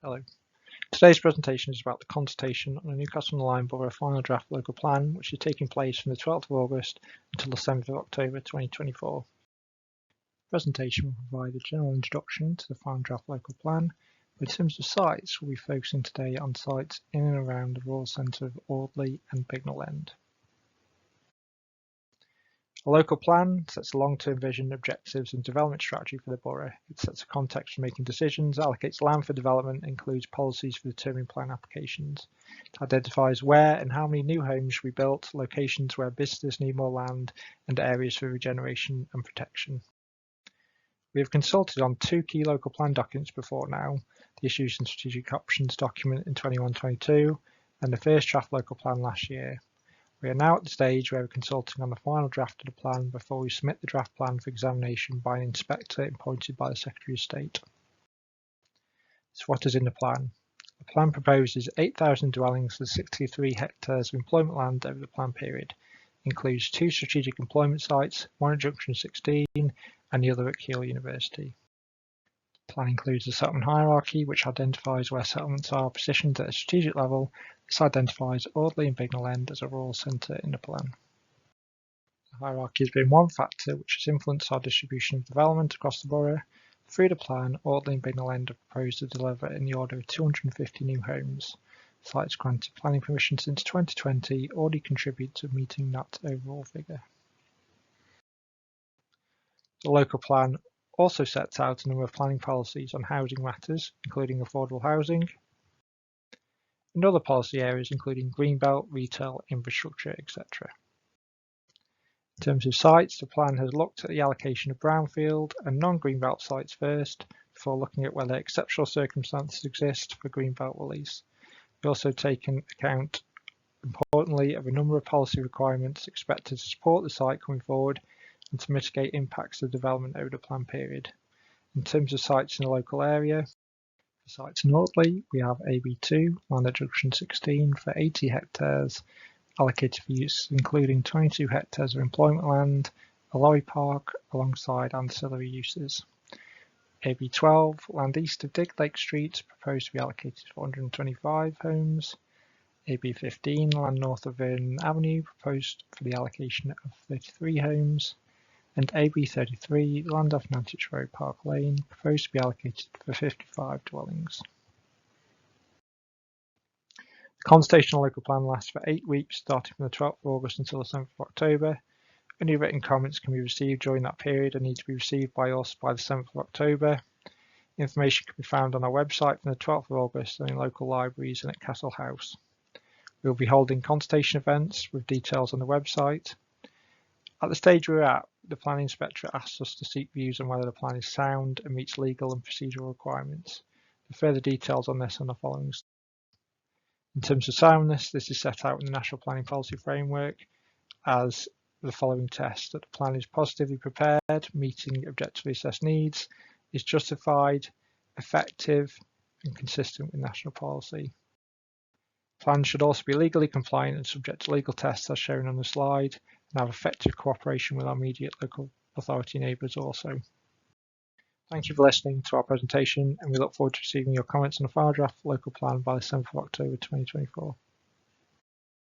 Hello. Today's presentation is about the consultation on a Newcastle-on-the-Lyme Borough final draft local plan, which is taking place from the 12th of August until the 7th of October 2024. The presentation will provide a general introduction to the final draft local plan, but in terms of sites, we'll be focusing today on sites in and around the rural centre of Audley and Bignell End. A local plan sets a long-term vision, objectives and development strategy for the borough. It sets a context for making decisions, allocates land for development, includes policies for determining plan applications. It identifies where and how many new homes should be built, locations where businesses need more land, and areas for regeneration and protection. We have consulted on two key local plan documents before now, the Issues and Strategic Options document in 21-22 and the first draft local plan last year. We are now at the stage where we're consulting on the final draft of the plan before we submit the draft plan for examination by an inspector appointed by the Secretary of State. So what is in the plan? The plan proposes 8,000 dwellings with 63 hectares of employment land over the plan period. It includes 2 strategic employment sites, one at Junction 16 and the other at Keele University. The plan includes a settlement hierarchy which identifies where settlements are positioned at a strategic level. This identifies Audley and Bignell End as a rural centre in the plan. The hierarchy has been one factor which has influenced our distribution of development across the borough. Through the plan, Audley and Bignell End are proposed to deliver in the order of 250 new homes. Sites granted planning permission since 2020 already contribute to meeting that overall figure. The local plan also sets out a number of planning policies on housing matters, including affordable housing, and other policy areas including greenbelt, retail, infrastructure, etc. In terms of sites, the plan has looked at the allocation of brownfield and non-greenbelt sites first, before looking at whether exceptional circumstances exist for greenbelt release. We've also taken account, importantly, of a number of policy requirements expected to support the site coming forward and to mitigate impacts of development over the plan period. In terms of sites in the local area, for sites in Audley, we have AB2, land at Junction 16 for 80 hectares, allocated for use including 22 hectares of employment land, a lorry park alongside ancillary uses. AB12, land east of Dig Lake Street, proposed to be allocated for 125 homes. AB15, land north of Vernon Avenue, proposed for the allocation of 33 homes. And AB33, land off Nantwich Road Park Lane, proposed to be allocated for 55 dwellings. The consultation on local plan lasts for 8 weeks, starting from the 12th of August until the 7th of October. Any written comments can be received during that period and need to be received by us by the 7th of October. Information can be found on our website from the 12th of August and in local libraries and at Castle House. We will be holding consultation events with details on the website. At the stage we're at, the planning inspector asks us to seek views on whether the plan is sound and meets legal and procedural requirements. For further details on this on the following slide. In terms of soundness, this is set out in the National Planning Policy Framework as the following test: that the plan is positively prepared, meeting objectively assessed needs, is justified, effective and consistent with national policy. Plans should also be legally compliant and subject to legal tests as shown on the slide, and have effective cooperation with our immediate local authority neighbours also. Thank you for listening to our presentation, and we look forward to receiving your comments on the final draft local plan by the 7th of October 2024.